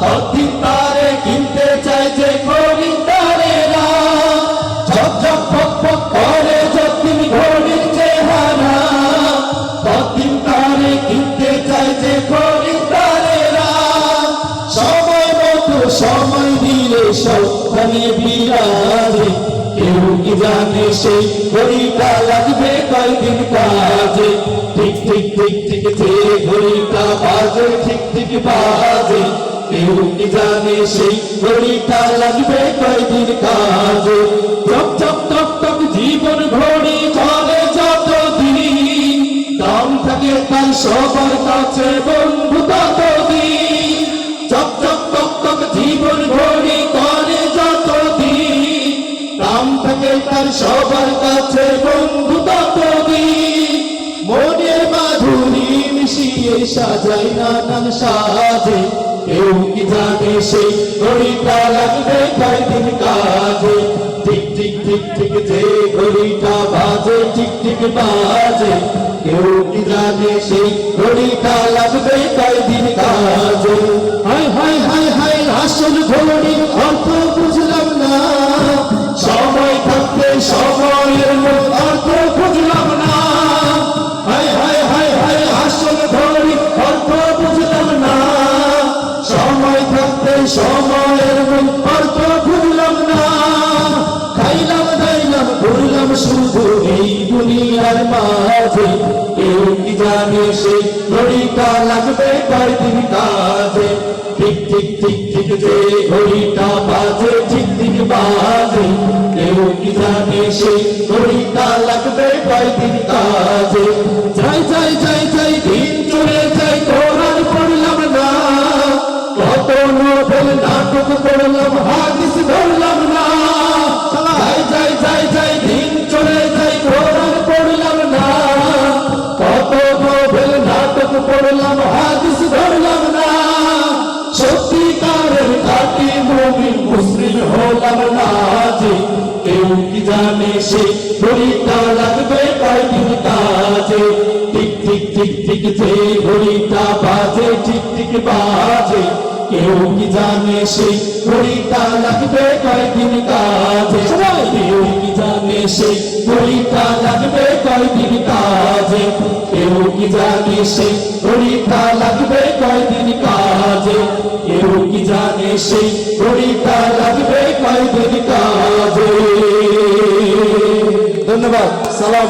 ততদিন তারে কিনতে চায় যে খরিদ্দারেরা। ঝকঝক ফকফক করে যতদিন ঘড়ির চেহারা, ততদিন তারে কিনতে চায় যে খরিদ্দারেরা। সময় মতো সময় দিলে সবখানে বিরাজে, কেউ কি জানে সেই ঘড়িটা লাগবে কয়দিন কাজে। ঠিক ঠিক ঠিক ঠিক যে ঘড়িটা বাজে, ঠিক ঠিক বাজে, কেউ কি জানে সেই ঘড়িটা লাগবে কয়দিন কাজে। চক চক টক টক জীবন ঘড়ি চলে যতদিন, দাম থাকে তাই সবার কাছে বন্ধু ততদিন। চক চক টক টক জীবন ঘড়ি করে যতদিন, দাম থাকে তার সবার কাছে বন্ধু ততদিন। মনের মাধুরী মিশিয়ে সাজাই নানান সাজে, কেউ কি জানে সেই ঘড়িটা লাগবে কয়দিন কাজে। ঠিক ঠিক ঠিক ঠিক যে ঘড়িটা বাজে, ঠিক ঠিক বাজে, কেউ কি জানে সেই ঘড়িটা লাগবে কয়দিন কাজে। হায় হায় হায় হায় আসল ঘড়ির অর্থ বুঝলাম না, সময় থাকতে সময়ের অর্থ বুঝলাম না। হায় হায় হায় হায় আসল ঘড়ির অর্থ বুঝলাম না, সময় থাকতে সময়ের অর্থ বুঝলাম না। খাইলাম দাইলাম ঘুরলাম শুধু এই দুনিয়ার মাঝে, কেউ কি জানে সেই ঘড়িটা লাগবে কয়দিন কাজে। ঠিক ঠিক ঠিক ঠিক যে ঘড়িটা বাজে, ঠিক ঠিক বাজে, কেউ কি জানে সেই ঘড়িটা লাগবে কয়দিন কাজে। যাই যাই যাই যাই দিন চলে যাই কোরআন পড়লাম না, কত নোবেল নাটক পড়লাম হাদিস ধরলাম না। যাই যাই যাই যাই দিন চলে যাই কোরআন পড়লাম না, কত নোবেল নাটক পড়লাম হাদিস ধরলাম না। সত্যিকারের খাঁটি মুমিন মুসলিম হলাম না যে, কেউ কি জানে সেই ঘড়িটা লাগবে কয়দিন কাজে। ঠিক ঠিক ঠিক ঠিক যে ঘড়িটা বাজে, ঠিক ঠিক বাজে, কেউ কি জানে সেই ঘড়িটা লাগবে কয়দিন কাজে। কেউ কি জানে সেই ঘড়িটা লাগবে কয়দিন কাজে, কেউ কি জানে সেই ঘড়িটা লাগবে কয়দিন কাজে, কেউ কি জানে সেই ঘড়িটা লাগবে কয়দিন কাজে। ধন্যবাদ। সালাম।